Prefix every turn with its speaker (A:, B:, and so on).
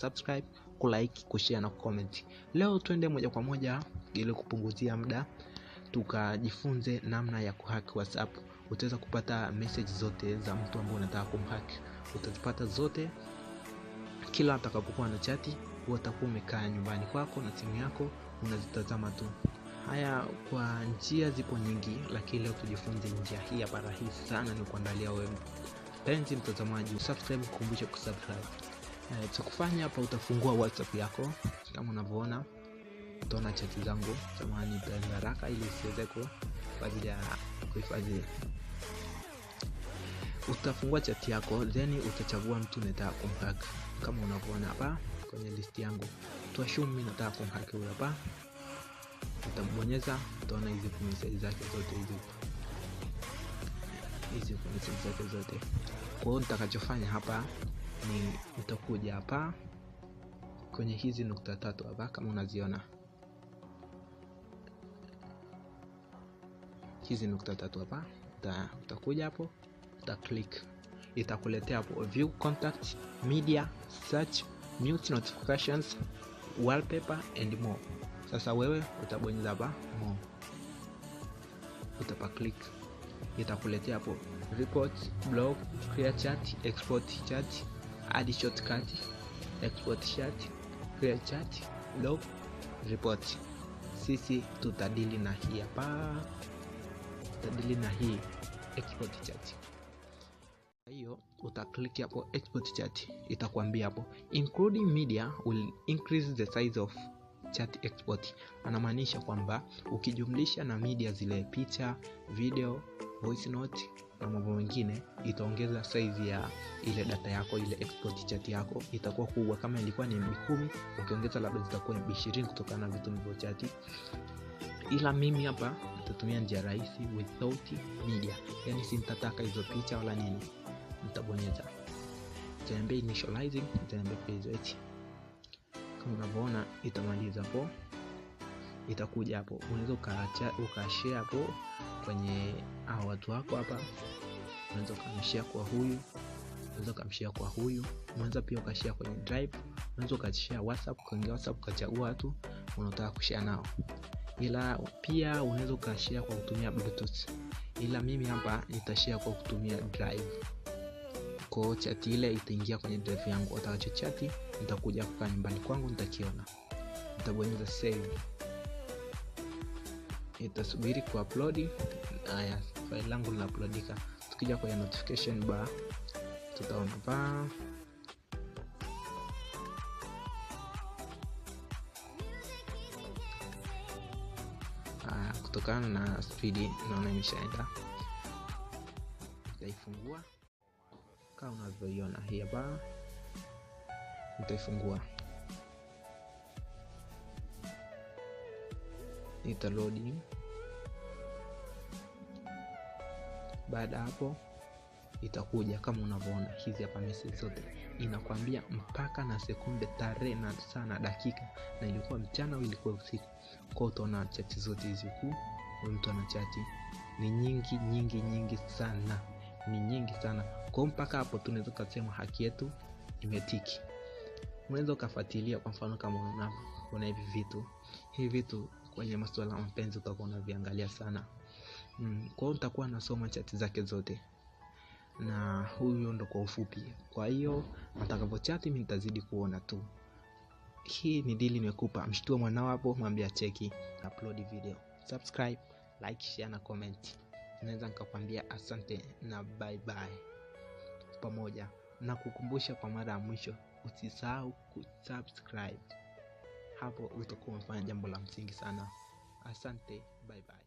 A: kusubscribe, kulike, kushare na comment. Leo twende moja kwa moja ili kupunguzia muda tukajifunze namna ya kuhack WhatsApp. Utaweza kupata message zote za mtu ambaye unataka kumhack. Utazipata zote kila atakapokuwa na chati. Utakuwa umekaa nyumbani kwako na simu yako unazitazama tu. Haya, kwa njia zipo nyingi, lakini leo tujifunze njia hii hapa rahisi sana ni kuandalia wewe mpenzi mtazamaji. Subscribe, kukumbusha kusubscribe. Cha kufanya hapa, utafungua WhatsApp yako kama unavyoona. Utaona chati zangu, samahani bila haraka ili isiweze kuhifadhi. Utafungua chati yako, then utachagua mtu unataka kumhack. Kama unavyoona hapa kwenye list yangu, tuashumu mimi nataka kumhack huyu hapa. Utabonyeza, utaona hizi message zake zote zote. Kwa hiyo nitakachofanya hapa ni utakuja hapa kwenye hizi nukta tatu hapa kama unaziona. Hizi nukta tatu hapa, utakuja hapo, click. Itakuletea hapo view contact, media, search, mute notifications, wallpaper and more. Sasa wewe utabonyeza hapa more. Utapa click. Itakuletea hapo report, blog, create chat, export chat, add shortcut, export chat, create chat, blog, report. Sisi tutadili na hii hapa. Tutadili na hii export chat. Hiyo utaklik hapo export chat. Itakwambia hapo including media will increase the size of chat export. Anamaanisha kwamba ukijumlisha na media zile picha, video, voice note na mambo mengine, itaongeza size ya ile data yako, ile export chat yako itakuwa kubwa. Kama ilikuwa ni MB 10, ukiongeza labda zitakuwa MB 20 kutokana na vitu vilivyo chati. Ila mimi hapa nitatumia njia rahisi without media. Yani sitataka hizo picha wala nini. Nitabonyeza. Itaambia initializing, itaambia please wait. Kama unavyoona itamaliza hapo. Itakuja hapo. Unaweza ukashare hapo kwenye watu wako hapa. Unaweza kumshare kwa huyu, unaweza kumshare kwa huyu, unaweza pia ukashare kwenye drive, unaweza ukashare WhatsApp, kwenye WhatsApp ukachagua watu unataka kushare nao. Ila pia unaweza ukashare kwa kutumia Bluetooth. Ila mimi hapa nitashare kwa kutumia drive. Kwa chat ile itaingia kwenye drive yangu. Utakachochati nitakuja kukaa nyumbani kwangu nitakiona. Nitabonyeza save. Itasubiri ku upload. Haya, file langu lina uploadika. Tukija kwenye notification bar tutaona hapa kutokana na speed naona imeshaenda. Nitaifungua kama unavyoiona hii hapa. Nitaifungua, ita loading. Baada hapo itakuja kama unavyoona hizi hapa message zote. Inakwambia mpaka na sekunde, tarehe na saa na dakika, na ilikuwa mchana au ilikuwa usiku. Kwa utaona chat zote hizi huku mtu anachati ni nyingi sana. Ni nyingi sana. Kwa mpaka hapo tunaweza kusema haki yetu imetiki. Unaweza ukafuatilia kwa mfano kama una hivi vitu kwenye masuala ya mapenzi utakuwa unaviangalia sana. Kwa hiyo utakuwa nasoma chat zake zote. Na huyo ndo kwa ufupi. Kwa hiyo atakapochati mimi nitazidi kuona tu. Hii ni deal nimekupa. Mshtue mwanao hapo, mwambie cheki upload video. Subscribe, like, share na comment. Naweza nikakwambia asante na bye bye. Pamoja na kukumbusha kwa mara ya mwisho, usisahau kusubscribe. Hapo utakuwa umefanya jambo la msingi sana. Asante, bye bye.